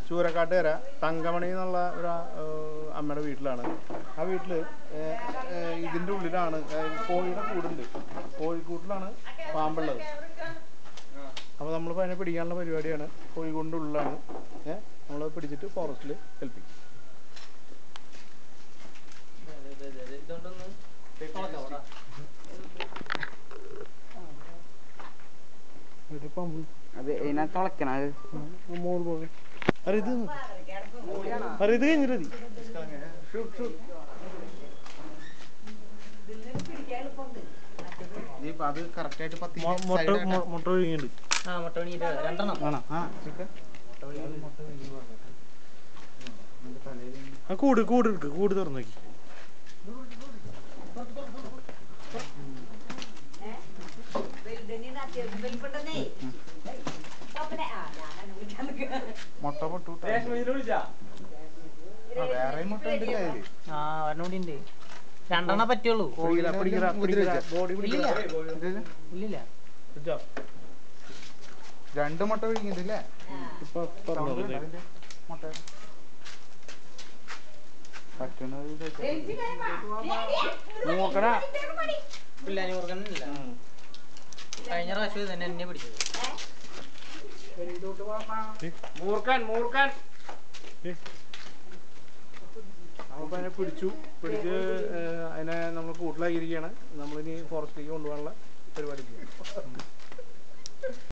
ചൂരക്കാട്ടുകര തങ്കമണി എന്നുള്ള ഒരു അമ്മയുടെ വീട്ടിലാണ്. ആ വീട്ടിൽ ഇതിൻ്റെ ഉള്ളിലാണ് കോഴിയുടെ കൂടുണ്ട്. കോഴിക്കൂട്ടിലാണ് പാമ്പുള്ളത്. അപ്പോൾ നമ്മളിപ്പോൾ അതിനെ പിടിക്കാനുള്ള പരിപാടിയാണ്. കോഴിക്കൂടിൻ്റെ ഉള്ളിലാണ്. നമ്മളത് പിടിച്ചിട്ട് ഫോറസ്റ്റിൽ ഏൽപ്പിക്കും. അത് ഇതിനകത്ത് തുളയ്ക്കണം. ഇത് കഴിഞ്ഞിട്ട് അത് കറക്റ്റ് ആയിട്ട് മുട്ട ഒഴുകിയുണ്ട്. കൂട് എടുക്ക്. കൂട് തുറന്നു നോക്കി. മുട്ട പൊട്ടു. വേറെ മുട്ട ഉണ്ടല്ലേ? രണ്ടെണ്ണ പറ്റുള്ളൂ. ഇല്ലില്ല, 2 മുട്ട വിഴുങ്ങിട്ടില്ലേ? മുട്ട പിള്ളേര് ഓർക്കുന്നില്ല. കഴിഞ്ഞ പ്രാവശ്യം തന്നെ എന്നെ പിടിച്ചത്. നമ്മളിപ്പോൾ അതിനെ പിടിച്ച് അതിനെ നമ്മൾ കൂട്ടിലാക്കിയിരിക്കുകയാണ്. നമ്മളിനി ഫോറസ്റ്റിലേക്ക് കൊണ്ടുപോകാനുള്ള പരിപാടി ചെയ്യാം.